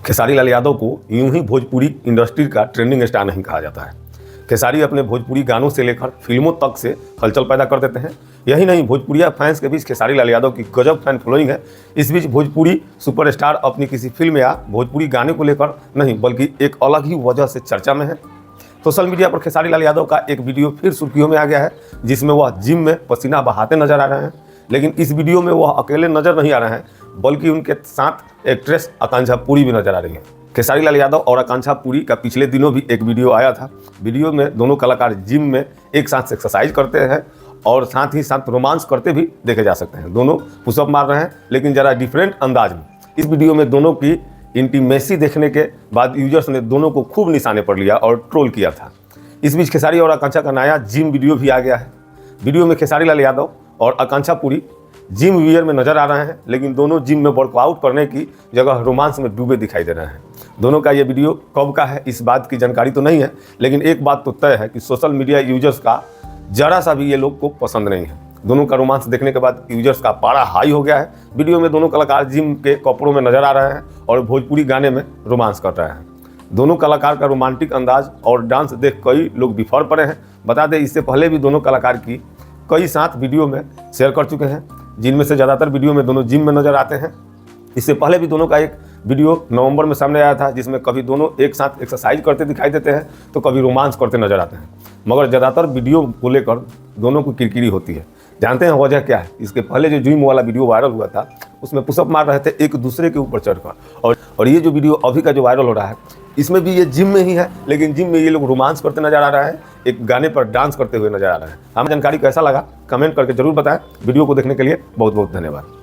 खेसारी लाल यादव को यूं ही भोजपुरी इंडस्ट्री का ट्रेंडिंग स्टार नहीं कहा जाता है। खेसारी अपने भोजपुरी गानों से लेकर फिल्मों तक से हलचल पैदा कर देते हैं। यही नहीं, भोजपुरिया फैंस के बीच खेसारी लाल यादव की गजब फैन फॉलोइंग है। इस बीच भोजपुरी सुपरस्टार अपनी किसी फिल्म या भोजपुरी गाने को लेकर नहीं बल्कि एक अलग ही वजह से चर्चा में है। सोशल मीडिया पर खेसारी लाल यादव का एक वीडियो फिर सुर्खियों में आ गया है, जिसमें वह जिम में पसीना बहाते नजर आ रहे हैं। लेकिन इस वीडियो में वह अकेले नजर नहीं आ रहे हैं, बल्कि उनके साथ एक्ट्रेस आकांक्षा पुरी भी नजर आ रही है। खेसारी लाल यादव और आकांक्षा पुरी का पिछले दिनों भी एक वीडियो आया था। वीडियो में दोनों कलाकार जिम में एक साथ एक्सरसाइज करते हैं और साथ ही साथ रोमांस करते भी देखे जा सकते हैं। दोनों पुशअप मार रहे हैं, लेकिन ज़रा डिफरेंट अंदाज में। इस वीडियो में दोनों की इंटीमेसी देखने के बाद यूजर्स ने दोनों को खूब निशाने पर लिया और ट्रोल किया था। इस बीच खेसारी और आकांक्षा का नया जिम वीडियो भी आ गया है। वीडियो में खेसारी लाल यादव और आकांक्षा पुरी जिम वियर में नजर आ रहे हैं, लेकिन दोनों जिम में वर्कआउट करने की जगह रोमांस में डूबे दिखाई दे रहे हैं। दोनों का ये वीडियो कब का है इस बात की जानकारी तो नहीं है, लेकिन एक बात तो तय है कि सोशल मीडिया यूजर्स का जरा सा भी ये लोग को पसंद नहीं है। दोनों का रोमांस देखने के बाद यूजर्स का पारा हाई हो गया है। वीडियो में दोनों कलाकार जिम के कपड़ों में नजर आ रहे हैं और भोजपुरी गाने में रोमांस कर रहे हैं। दोनों कलाकार का रोमांटिक अंदाज और डांस देख कई लोग बिफर पड़े हैं। बता दें, इससे पहले भी दोनों कलाकार की कई साथ वीडियो में शेयर कर चुके हैं, जिनमें से ज़्यादातर वीडियो में दोनों जिम में नजर आते हैं। इससे पहले भी दोनों का एक वीडियो नवंबर में सामने आया था, जिसमें कभी दोनों एक साथ एक्सरसाइज करते दिखाई देते हैं तो कभी रोमांस करते नजर आते हैं। मगर ज़्यादातर वीडियो को लेकर दोनों को किरकिरी होती है। जानते हैं वजह क्या है? इसके पहले जो जिम वाला वीडियो वायरल हुआ था, उसमें पुशअप मार रहे थे एक दूसरे के ऊपर चढ़कर, और ये जो वीडियो अभी का जो वायरल हो रहा है, इसमें भी ये जिम में ही है, लेकिन जिम में ये लोग रोमांस करते नजर आ रहा है, एक गाने पर डांस करते हुए नजर आ रहा है। हमें जानकारी कैसा लगा कमेंट करके जरूर बताएं। वीडियो को देखने के लिए बहुत बहुत धन्यवाद।